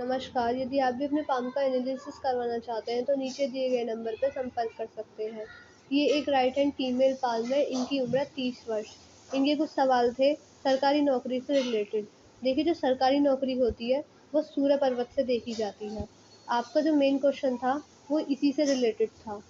नमस्कार, यदि आप भी अपने पाम का एनालिसिस करवाना चाहते हैं तो नीचे दिए गए नंबर पर संपर्क कर सकते हैं। ये एक राइट हैंड फीमेल पाल्म है, इनकी उम्र 30 वर्ष। इनके कुछ सवाल थे सरकारी नौकरी से रिलेटेड। देखिए, जो सरकारी नौकरी होती है वो सूर्य पर्वत से देखी जाती है। आपका जो मेन क्वेश्चन था वो इसी से रिलेटेड था।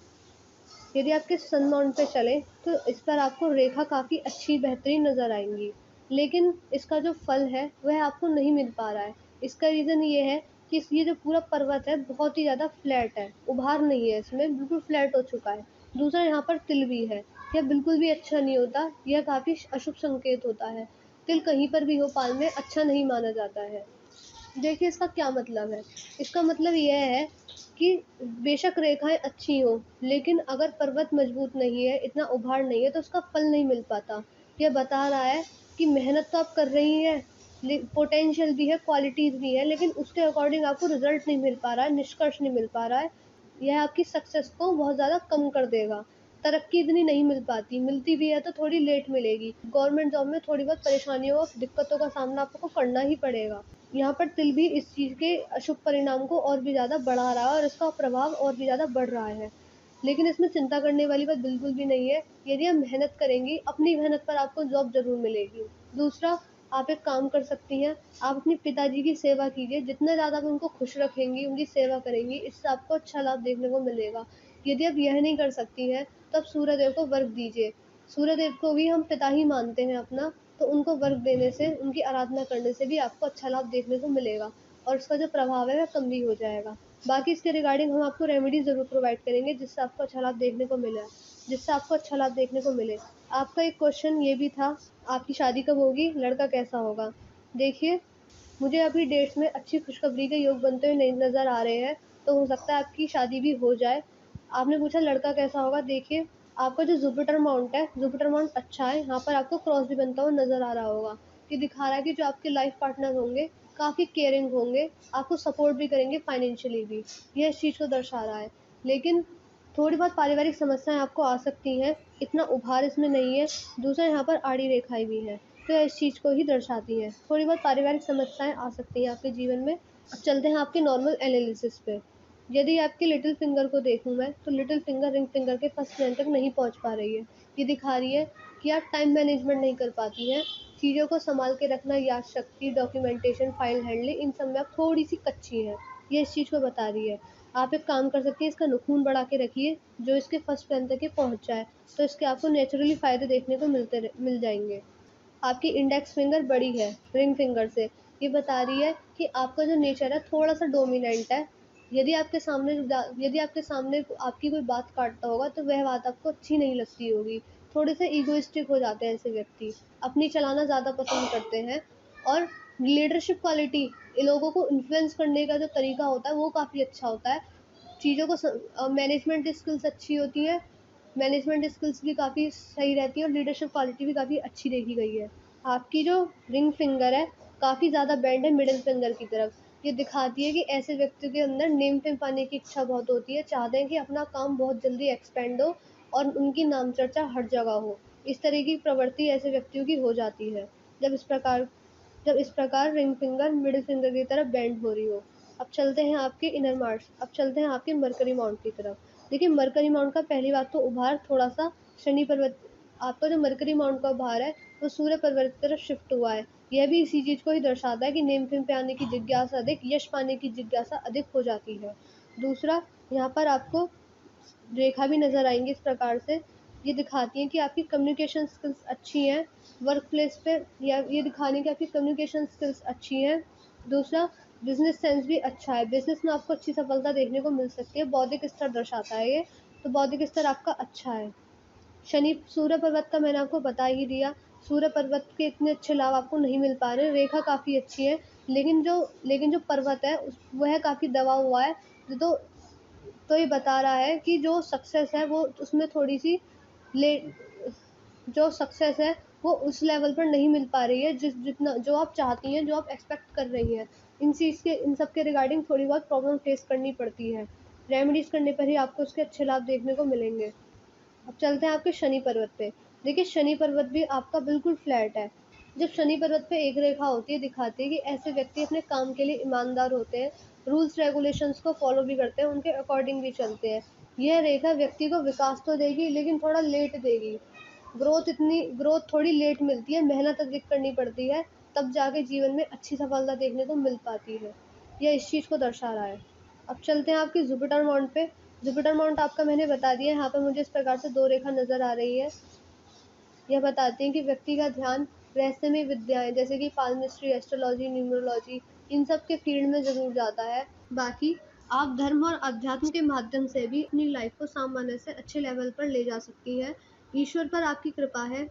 यदि आपके सन माउंट पे चलें तो इस पर आपको रेखा काफ़ी अच्छी बेहतरीन नज़र आएँगी। लेकिन इसका जो फल है वह आपको नहीं मिल पा रहा है। इसका रीज़न ये है कि ये जो पूरा पर्वत है बहुत ही ज़्यादा फ्लैट है, उभार नहीं है इसमें, बिल्कुल फ्लैट हो चुका है। दूसरा, यहाँ पर तिल भी है, यह बिल्कुल भी अच्छा नहीं होता, यह काफ़ी अशुभ संकेत होता है। तिल कहीं पर भी हो पाल में अच्छा नहीं माना जाता है। देखिए, इसका क्या मतलब है? इसका मतलब यह है कि बेशक रेखाएँ अच्छी हों, लेकिन अगर पर्वत मज़बूत नहीं है, इतना उभार नहीं है, तो उसका फल नहीं मिल पाता। यह बता रहा है कि मेहनत तो आप कर रही हैं, पोटेंशियल भी है, क्वालिटीज़ भी है, लेकिन उसके अकॉर्डिंग आपको रिज़ल्ट नहीं मिल पा रहा है, निष्कर्ष नहीं मिल पा रहा है। यह आपकी सक्सेस को बहुत ज़्यादा कम कर देगा। तरक्की इतनी नहीं मिल पाती, मिलती भी है तो थोड़ी लेट मिलेगी। गवर्नमेंट जॉब में थोड़ी बहुत परेशानियों, दिक्कतों का सामना आपको करना ही पड़ेगा। यहाँ पर तिल भी इस चीज़ के अशुभ परिणाम को और भी ज़्यादा बढ़ा रहा है और इसका प्रभाव और भी ज़्यादा बढ़ रहा है। लेकिन इसमें चिंता करने वाली बात बिल्कुल भी नहीं है। यदि आप मेहनत करेंगी, अपनी मेहनत पर आपको जॉब ज़रूर मिलेगी। दूसरा, आप एक काम कर सकती हैं, आप अपने पिताजी की सेवा कीजिए। जितना ज़्यादा आप उनको खुश रखेंगी, उनकी सेवा करेंगी, इससे आपको अच्छा लाभ देखने को मिलेगा। यदि आप यह नहीं कर सकती हैं, तो आप सूर्यदेव को वर्घ दीजिए। सूर्यदेव को भी हम पिता ही मानते हैं अपना, तो उनको वर्घ देने से, उनकी आराधना करने से भी आपको अच्छा लाभ देखने को मिलेगा और उसका जो प्रभाव है वह कम भी हो जाएगा। बाकी इसके रिगार्डिंग हम आपको रेमेडी ज़रूर प्रोवाइड करेंगे जिससे आपको अच्छा लाभ देखने को मिले। आपका एक क्वेश्चन ये भी था, आपकी शादी कब होगी? लड़का कैसा होगा? देखिए, मुझे अभी डेट्स में अच्छी खुशखबरी के योग बनते हुए नहीं नज़र आ रहे हैं, तो हो सकता है आपकी शादी भी हो जाए। आपने पूछा लड़का कैसा होगा? देखिए, आपका जो जुपिटर माउंट है, जुपिटर माउंट अच्छा है, यहाँ पर आपको क्रॉस भी बनता हुआ नज़र आ रहा होगा। ये दिखा रहा है कि जो आपके लाइफ पार्टनर होंगे, काफ़ी केयरिंग होंगे, आपको सपोर्ट भी करेंगे फाइनेंशियली भी, यह इस चीज़ को दर्शा रहा है। लेकिन थोड़ी बहुत पारिवारिक समस्याएँ आपको आ सकती हैं, इतना उभार इसमें नहीं है। दूसरा, यहाँ पर आड़ी रेखाएँ भी हैं, तो इस चीज़ को ही दर्शाती हैं। थोड़ी बहुत पारिवारिक समस्याएँ आ सकती हैं आपके जीवन में। अब चलते हैं आपके नॉर्मल एनालिसिस पे। यदि आपके लिटिल फिंगर को देखूँ मैं, तो लिटिल फिंगर रिंग फिंगर के फर्स्ट प्लेन तक नहीं पहुँच पा रही है। ये दिखा रही है कि आप टाइम मैनेजमेंट नहीं कर पाती हैं, चीज़ों को सँभाल के रखना, याद शक्ति, डॉक्यूमेंटेशन, फाइल हैंडलिंग, इन सब में आप थोड़ी-सी कच्ची हैं। ये इस चीज़ को बता रही है। आप एक काम कर सकती हैं, इसका नाखून बढ़ा के रखिए, जो इसके फर्स्ट प्लेन तक ये पहुँच जाए, तो इसके आपको नेचुरली फ़ायदे देखने को मिल जाएँगे। आपकी इंडेक्स फिंगर बड़ी है रिंग फिंगर से, ये बता रही है कि आपका जो नेचर है थोड़ा-सा डोमिनेंट है। यदि आपके सामने आपकी कोई बात काटता होगा तो वह बात आपको अच्छी नहीं लगती होगी। थोड़े से ईगोइस्टिक हो जाते हैं ऐसे व्यक्ति, अपनी चलाना ज़्यादा पसंद करते हैं और लीडरशिप क्वालिटी, लोगों को इन्फ्लुएंस करने का जो तरीका होता है वो काफ़ी अच्छा होता है। चीज़ों को मैनेजमेंट स्किल्स अच्छी होती है, मैनेजमेंट स्किल्स भी काफ़ी सही रहती है और लीडरशिप क्वालिटी भी काफ़ी अच्छी देखी गई है। आपकी जो रिंग फिंगर है, काफ़ी ज़्यादा बेंड है मिडल फिंगर की तरफ। ये दिखाती है कि ऐसे व्यक्ति के अंदर नेम फेम पाने की इच्छा बहुत होती है, चाहते हैं कि अपना काम बहुत जल्दी एक्सपेंड हो और उनकी नाम चर्चा हर जगह हो। इस तरह की प्रवृत्ति ऐसे व्यक्तियों की हो जाती है, जब इस प्रकार जब इस प्रकार रिंग फिंगर मिडल फिंगर की तरफ बेंड हो रही हो। अब चलते हैं आपके इनर मार्स, अब चलते हैं आपके मरकरी माउंट की तरफ। देखिए, मरकरी माउंट का पहली बात तो उभार थोड़ा-सा शनि पर्वत, आपका जो मरकरी माउंट का उभार है, वो सूर्य पर्वत की तरफ शिफ्ट हुआ है। यह भी इसी चीज़ को ही दर्शाता है कि नेम फेम पे आने की जिज्ञासा अधिक, यश पाने की जिज्ञासा अधिक हो जाती है। दूसरा, यहाँ पर आपको रेखा भी नज़र आएँगी इस प्रकार से, ये दिखाती हैं कि आपकी कम्युनिकेशन स्किल्स अच्छी हैं, वर्क प्लेस पे या ये दिखाने की आपकी कम्युनिकेशन स्किल्स अच्छी हैं। दूसरा, बिज़नेस सेंस भी अच्छा है, बिज़नेस में आपको अच्छी सफलता देखने को मिल सकती है, बौद्धिक स्तर दर्शाता है ये, तो बौद्धिक स्तर आपका अच्छा है। शनि सूर्य पर्वत का मैंने आपको बता ही दिया, सूर्य पर्वत के इतने अच्छे लाभ आपको नहीं मिल पा रहे हैं, रेखा काफ़ी अच्छी है, लेकिन जो पर्वत है वह काफ़ी दबा हुआ है, तो ये बता रहा है कि जो सक्सेस है वो उसमें थोड़ी-सी ले जो सक्सेस है वो उस लेवल पर नहीं मिल पा रही है जितना जो आप चाहती हैं, जो आप एक्सपेक्ट कर रही हैं। इन सब के रिगार्डिंग थोड़ी बहुत प्रॉब्लम फेस करनी पड़ती है। रेमेडीज़ करने पर ही आपको उसके अच्छे लाभ देखने को मिलेंगे। अब चलते हैं आपके शनि पर्वत पे। देखिए, शनि पर्वत भी आपका बिल्कुल फ्लैट है। जब शनि पर्वत पे एक रेखा होती है, दिखाती है कि ऐसे व्यक्ति अपने काम के लिए ईमानदार होते हैं, रूल्स रेगुलेशंस को फॉलो भी करते हैं, उनके अकॉर्डिंग भी चलते हैं। यह रेखा व्यक्ति को विकास तो देगी, लेकिन थोड़ा लेट देगी। ग्रोथ थोड़ी लेट मिलती है, मेहनत अधिक करनी पड़ती है, तब जाके जीवन में अच्छी सफलता देखने को मिल पाती है। यह इस चीज़ को दर्शा रहा है। अब चलते हैं आपकी जुपिटर माउंट पे। जुपिटर माउंट आपका मैंने बता दिया है, यहाँ पे मुझे इस प्रकार से 2 रेखा नज़र आ रही है। यह बताती हैं कि व्यक्ति का ध्यान रहस्यमय विद्याएँ जैसे कि पाल्मिस्ट्री, एस्ट्रोलॉजी, न्यूमरोलॉजी, इन सब के फील्ड में ज़रूर जाता है। बाकी आप धर्म और अध्यात्म के माध्यम से भी अपनी लाइफ को सामान्य से अच्छे लेवल पर ले जा सकती हैं। ईश्वर पर आपकी कृपा है।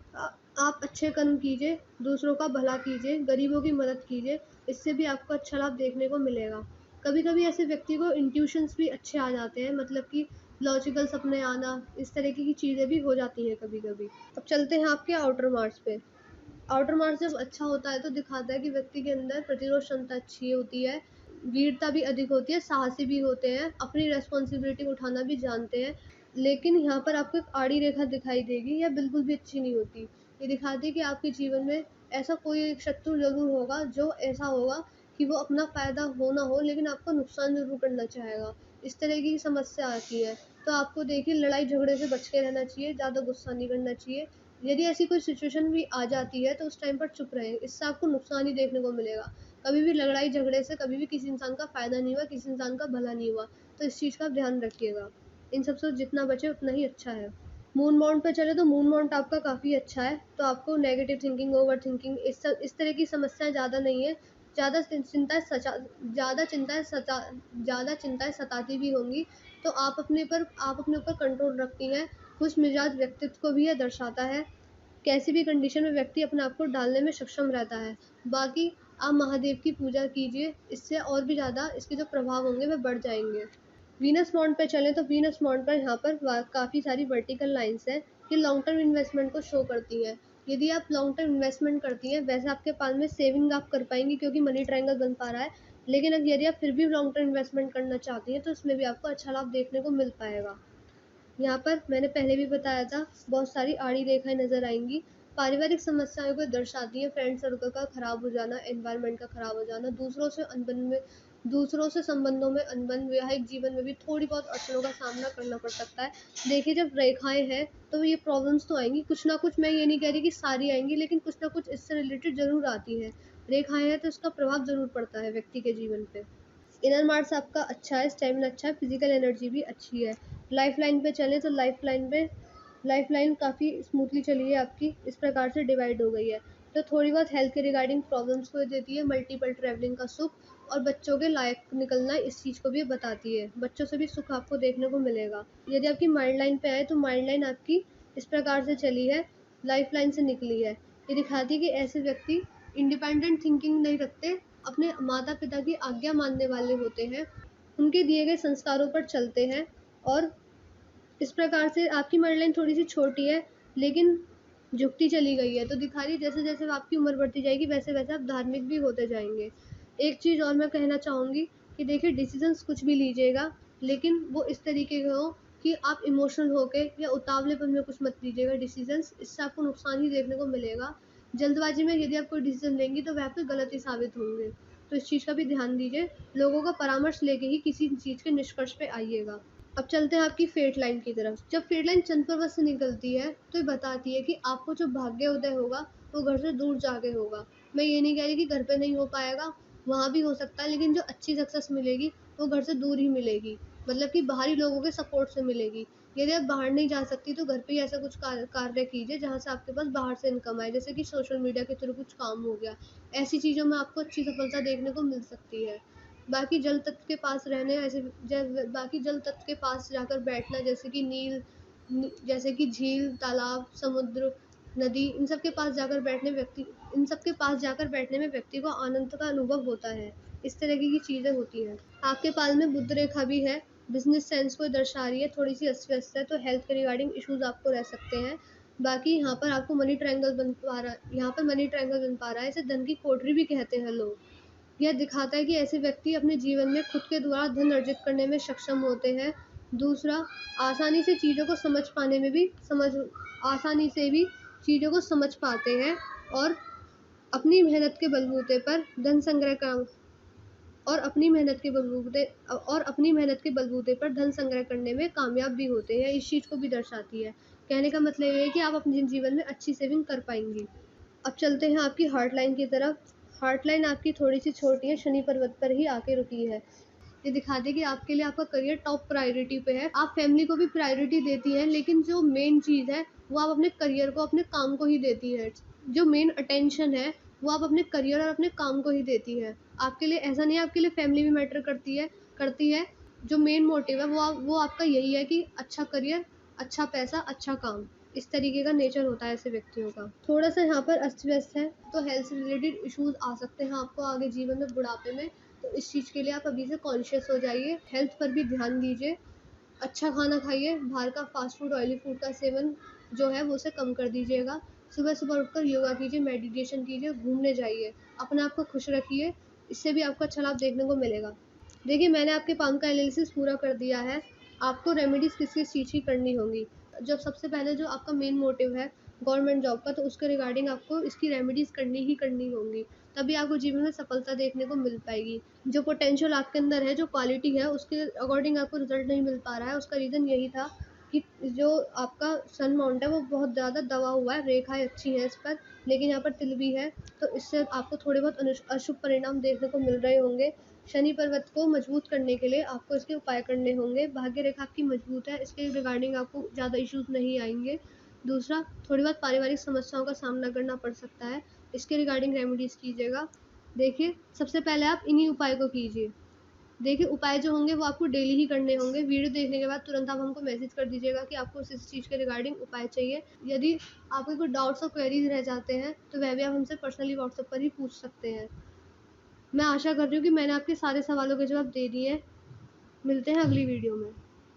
आप अच्छे कर्म कीजिए, दूसरों का भला कीजिए, गरीबों की मदद कीजिए, इससे भी आपको अच्छा लाभ देखने को मिलेगा। कभी-कभी ऐसे व्यक्ति को इंट्यूशंस भी अच्छे आ जाते हैं, मतलब कि लॉजिकल सपने आना, इस तरीके की चीज़ें भी हो जाती हैं कभी-कभी। अब चलते हैं आपके आउटर मार्क्स पे। आउटर मार्क्स जब अच्छा होता है तो दिखाता है कि व्यक्ति के अंदर प्रतिरोध क्षमता अच्छी होती है, वीरता भी अधिक होती है, साहसी भी होते हैं, अपनी रिस्पॉन्सिबिलिटी उठाना भी जानते हैं। लेकिन यहाँ पर आपको एक आड़ी रेखा दिखाई देगी, यह बिल्कुल भी अच्छी नहीं होती। ये दिखाती है कि आपके जीवन में ऐसा कोई एक शत्रु ज़रूर होगा, जो ऐसा होगा कि वो अपना फ़ायदा हो ना हो, लेकिन आपका नुकसान ज़रूर करना चाहेगा। इस तरह की समस्या आती है। तो आपको देखिए लड़ाई झगड़े से बच के रहना चाहिए, ज़्यादा गुस्सा नहीं करना चाहिए। यदि ऐसी कोई सिचुएशन भी आ जाती है तो उस टाइम पर चुप रहें, इससे आपको नुकसान ही देखने को मिलेगा। कभी भी लड़ाई झगड़े से कभी भी किसी इंसान का फ़ायदा नहीं हुआ, किसी इंसान का भला नहीं हुआ, तो इस चीज़ का आप ध्यान रखिएगा। इन सब से जितना बचे उतना ही अच्छा है। मून माउंट पे चले तो मून माउंट आपका काफ़ी अच्छा है, तो आपको नेगेटिव थिंकिंग, ओवर थिंकिंग इस तरह की समस्याएँ ज़्यादा नहीं है। ज़्यादा चिंताएँ सचा ज़्यादा चिंताएँ सता ज़्यादा चिंताएँ सताती भी होंगी, तो आप अपने ऊपर कंट्रोल रखती हैं। खुश मिजाज व्यक्तित्व को भी यह दर्शाता है। कैसी भी कंडीशन में व्यक्ति अपने आप को डालने में सक्षम रहता है। बाकी आप महादेव की पूजा कीजिए, इससे और भी ज़्यादा इसके जो प्रभाव होंगे वह बढ़ जाएँगे। वीनस मॉन्ट पे चलें तो वीनस मॉन्ट पर यहाँ पर काफ़ी सारी वर्टिकल लाइन्स हैं, ये लॉन्ग टर्म इन्वेस्टमेंट को शो करती हैं। यदि आप लॉन्ग टर्म इन्वेस्टमेंट करती हैं, वैसे आपके पास में सेविंग आप कर पाएंगी क्योंकि मनी ट्रायंगल बन पा रहा है, लेकिन अब यदि आप फिर भी लॉन्ग टर्म इन्वेस्टमेंट करना चाहती हैं तो उसमें भी आपको अच्छा लाभ देखने को मिल पाएगा। यहाँ पर मैंने पहले भी बताया था, बहुत सारी आड़ी रेखाएँ नज़र आएँगी। पारिवारिक समस्याओं को दर्शाती हैं, फ्रेंड सर्कल का खराब हो जाना, एनवायरनमेंट का खराब हो जाना, दूसरों से संबंधों में अनबन, वैवाहिक जीवन में भी थोड़ी बहुत अड़चनों का सामना करना पड़ सकता है। देखिए जब रेखाएँ हैं, तो ये प्रॉब्लम्स तो आएँगी, कुछ ना कुछ, मैं ये नहीं कह रही कि सारी आएँगी, लेकिन कुछ ना कुछ इससे रिलेटेड ज़रूर आती हैं। रेखाएँ हैं तो इसका प्रभाव ज़रूर पड़ता है व्यक्ति के जीवन पे। इनर मार्क्स आपका अच्छा है, स्टेमिना अच्छा है, फिजिकल एनर्जी भी अच्छी है। लाइफ लाइन पे चले तो लाइफ लाइन काफ़ी स्मूथली चली है आपकी, इस प्रकार से डिवाइड हो गई है। तो थोड़ी बहुत हेल्थ के रिगार्डिंग प्रॉब्लम्स को देती है, मल्टीपल ट्रैवलिंग का सुख और बच्चों के लायक निकलना, इस चीज़ को भी बताती है। बच्चों से भी सुख आपको देखने को मिलेगा। यदि आपकी माइंड लाइन पे आए तो माइंड लाइन आपकी इस प्रकार से चली है, लाइफ लाइन से निकली है। ये दिखाती है कि ऐसे व्यक्ति इंडिपेंडेंट थिंकिंग नहीं रखते, अपने माता पिता की आज्ञा मानने वाले होते हैं, उनके दिए गए संस्कारों पर चलते हैं, और इस प्रकार से आपकी मनी लाइन थोड़ी सी छोटी है, लेकिन झुकती चली गई है। तो दिखा रही है जैसे जैसे आपकी उम्र बढ़ती जाएगी वैसे वैसे आप धार्मिक भी होते जाएंगे। एक चीज़ और मैं कहना चाहूँगी कि देखिए डिसीजंस कुछ भी लीजिएगा, लेकिन वो इस तरीके के हो कि आप इमोशनल होके या उतावलेपन में कुछ मत लीजिएगा डिसीजंस, इससे आपको नुकसान ही देखने को मिलेगा। जल्दबाजी में यदि आप कोई डिसीजन लेंगी तो वह आपके गलत ही साबित होंगे, तो इस चीज़ का भी ध्यान दीजिए। लोगों का परामर्श लेके ही किसी चीज़ के निष्कर्ष पे आइएगा। अब चलते हैं आपकी फेट लाइन की तरफ। जब फेट लाइन चंद्र पर्वत से निकलती है तो ये बताती है कि आपको जो भाग्य उदय होगा वो घर से दूर जाके होगा। मैं ये नहीं कह रही कि घर पे नहीं हो पाएगा, वहाँ भी हो सकता है, लेकिन जो अच्छी सक्सेस मिलेगी वो घर से दूर ही मिलेगी, मतलब कि बाहरी लोगों के सपोर्ट से मिलेगी। यदि आप बाहर नहीं जा सकती तो घर पे ही ऐसा कुछ कार्य कीजिए जहाँ से आपके पास बाहर से इनकम आए, जैसे कि सोशल मीडिया के थ्रू कुछ काम हो गया। ऐसी चीज़ों में आपको अच्छी सफलता देखने को मिल सकती है। बाकी जल तत्व के पास रहने, ऐसे बाकी जल तत्व के पास जाकर बैठना, जैसे कि झील, तालाब, समुद्र, नदी, इन सब के पास जाकर बैठने में व्यक्ति को आनंद का अनुभव होता है। इस तरह की चीज़ें होती हैं। आपके पाल में बुध रेखा भी है, बिजनेस सेंस को दर्शा रही है, थोड़ी सी अस्त व्यस्त है, तो हेल्थ के रिगार्डिंग इश्यूज आपको रह सकते हैं। बाकी यहाँ पर आपको मनी ट्रायंगल बन पा रहा है, इसे धन की कोठरी भी कहते हैं लोग। यह दिखाता है कि ऐसे व्यक्ति अपने जीवन में खुद के द्वारा धन अर्जित करने में सक्षम होते हैं। दूसरा, आसानी से चीज़ों को समझ पाने में भी समझ आसानी से भी चीज़ों को समझ पाते हैं, और अपनी मेहनत के बलबूते पर धन संग्रह का और अपनी मेहनत के बलबूते पर धन संग्रह करने में कामयाब भी होते हैं। इस चीज़ को भी दर्शाती है। कहने का मतलब ये है कि आप अपने जीवन में अच्छी सेविंग कर पाएंगी। अब चलते हैं आपकी हार्ट लाइन की तरफ। हार्ट लाइन आपकी थोड़ी सी छोटी है, शनि पर्वत पर ही आके रुकी है। ये दिखाती है कि आपके लिए आपका करियर टॉप प्रायोरिटी पे है। आप फैमिली को भी प्रायोरिटी देती हैं, लेकिन जो मेन चीज़ है वो आप अपने करियर को, अपने काम को ही देती हैं। जो मेन अटेंशन है वो आप अपने करियर और अपने काम को ही देती है। आपके लिए ऐसा नहीं है, आपके लिए फैमिली भी मैटर करती है। जो मेन मोटिव है वो आपका यही है कि अच्छा करियर, अच्छा पैसा, अच्छा काम। इस तरीके का नेचर होता है ऐसे व्यक्तियों का। थोड़ा सा यहाँ पर अस्त व्यस्त है, तो हेल्थ से रिलेटेड इश्यूज आ सकते हैं आपको आगे जीवन में, बुढ़ापे में। तो इस चीज़ के लिए आप अभी से कॉन्शियस हो जाइए। हेल्थ पर भी ध्यान दीजिए। अच्छा खाना खाइए, बाहर का फास्ट फूड, ऑयली फूड का सेवन जो है वो उसे कम कर दीजिएगा। सुबह सुबह उठकर योगा कीजिए, मेडिटेशन कीजिए, घूमने जाइए, अपने आप को खुश रखिए। इससे भी आपको अच्छा लाभ देखने को मिलेगा। देखिए, मैंने आपके पाम का एनालिसिस पूरा कर दिया है। आपको रेमेडीज़ किस किस चीज़ की करनी होंगी। जब सबसे पहले जो आपका मेन मोटिव है गवर्नमेंट जॉब का, तो उसके रिगार्डिंग आपको इसकी रेमेडीज़ करनी ही करनी होंगी। तभी आपको जीवन में सफलता देखने को मिल पाएगी। जो पोटेंशियल आपके अंदर है, जो क्वालिटी है, उसके अकॉर्डिंग आपको रिजल्ट नहीं मिल पा रहा है। उसका रीज़न यही था कि जो आपका सन माउंट है वो बहुत ज़्यादा दबा हुआ है, रेखाएँ अच्छी हैं इस पर, लेकिन यहाँ पर तिल भी है। तो इससे आपको थोड़े बहुत अशुभ परिणाम देखने को मिल रहे होंगे। शनि पर्वत को मजबूत करने के लिए आपको इसके उपाय करने होंगे। भाग्य रेखा आपकी मजबूत है, इसके रिगार्डिंग आपको ज़्यादा इश्यूज नहीं आएंगे। दूसरा, थोड़ी बहुत पारिवारिक समस्याओं का सामना करना पड़ सकता है, इसके रिगार्डिंग रेमेडीज़ कीजिएगा। देखिए, सबसे पहले आप इन्हीं उपाय को कीजिए। देखिए, उपाय जो होंगे वो आपको डेली ही करने होंगे। वीडियो देखने के बाद तुरंत आप हमको मैसेज कर दीजिएगा कि आपको इस चीज़ के रिगार्डिंग उपाय चाहिए। यदि आपके कोई डाउट्स और क्वेरीज रह जाते हैं तो वह भी आप हमसे पर्सनली व्हाट्सएप पर ही पूछ सकते हैं। मैं आशा कर रही हूँ कि मैंने आपके सारे सवालों के जवाब दे दिए हैं। मिलते हैं अगली वीडियो में।